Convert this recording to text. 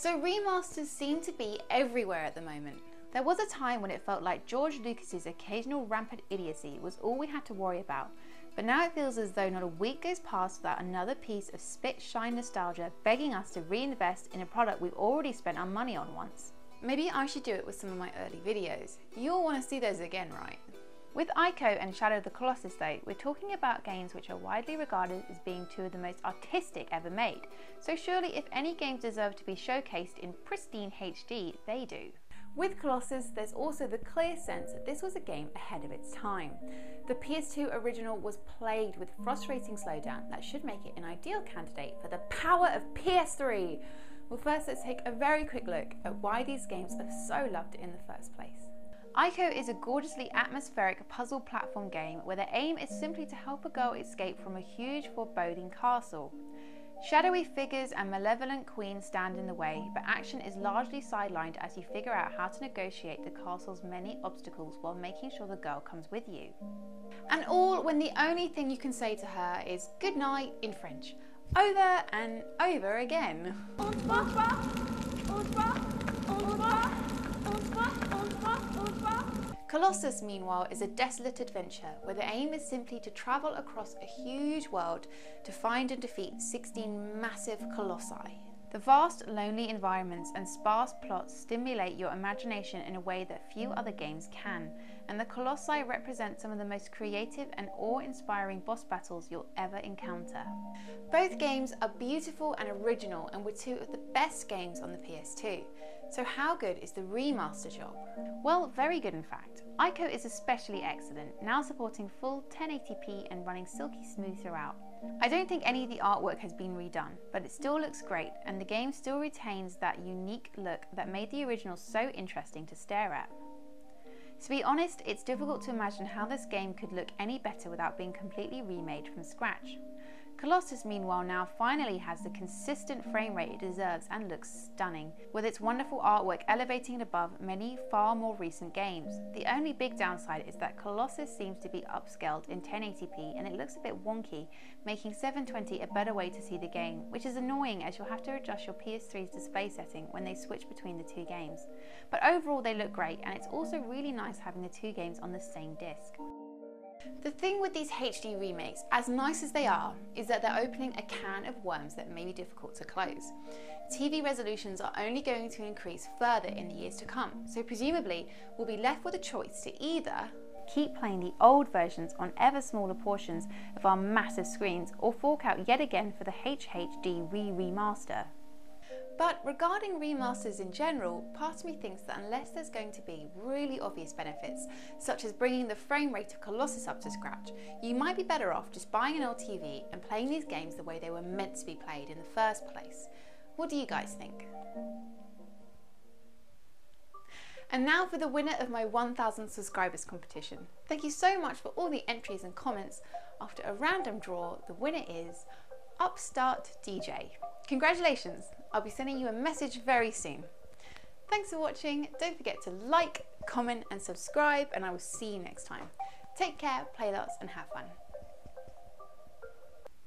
So remasters seem to be everywhere at the moment. There was a time when it felt like George Lucas's occasional rampant idiocy was all we had to worry about, but now it feels as though not a week goes past without another piece of spit-shine nostalgia begging us to reinvest in a product we've already spent our money on once. Maybe I should do it with some of my early videos. You'll want to see those again, right? With ICO and Shadow of the Colossus though, we're talking about games which are widely regarded as being two of the most artistic ever made, so surely if any games deserve to be showcased in pristine HD, they do. With Colossus, there's also the clear sense that this was a game ahead of its time. The PS2 original was plagued with frustrating slowdown that should make it an ideal candidate for the power of PS3. Well, first let's take a very quick look at why these games are so loved in the first place. ICO is a gorgeously atmospheric puzzle platform game where the aim is simply to help a girl escape from a huge foreboding castle. Shadowy figures and malevolent queens stand in the way, but action is largely sidelined as you figure out how to negotiate the castle's many obstacles while making sure the girl comes with you. And all when the only thing you can say to her is good night in French, over and over again. Colossus, meanwhile, is a desolate adventure where the aim is simply to travel across a huge world to find and defeat 16 massive colossi. The vast, lonely environments and sparse plots stimulate your imagination in a way that few other games can, and the colossi represent some of the most creative and awe-inspiring boss battles you'll ever encounter. Both games are beautiful and original and were two of the best games on the PS2. So how good is the remaster job? Well, very good in fact. ICO is especially excellent, now supporting full 1080p and running silky smooth throughout. I don't think any of the artwork has been redone, but it still looks great and the game still retains that unique look that made the original so interesting to stare at. To be honest, it's difficult to imagine how this game could look any better without being completely remade from scratch. Colossus, meanwhile, now finally has the consistent frame rate it deserves and looks stunning, with its wonderful artwork elevating it above many far more recent games. The only big downside is that Colossus seems to be upscaled in 1080p and it looks a bit wonky, making 720 a better way to see the game, which is annoying as you'll have to adjust your PS3's display setting when they switch between the two games. But overall they look great, and it's also really nice having the two games on the same disc. The thing with these HD remakes, as nice as they are, is that they're opening a can of worms that may be difficult to close. TV resolutions are only going to increase further in the years to come, so presumably we'll be left with a choice to either keep playing the old versions on ever smaller portions of our massive screens, or fork out yet again for the HHD remaster. But regarding remasters in general, part of me thinks that unless there's going to be really obvious benefits, such as bringing the frame rate of Colossus up to scratch, you might be better off just buying an old TV and playing these games the way they were meant to be played in the first place. What do you guys think? And now for the winner of my 1000 subscribers competition. Thank you so much for all the entries and comments. After a random draw, the winner is Upstart DJ. Congratulations! I'll be sending you a message very soon. Thanks for watching. Don't forget to like, comment and subscribe, and I will see you next time. Take care, play lots and have fun.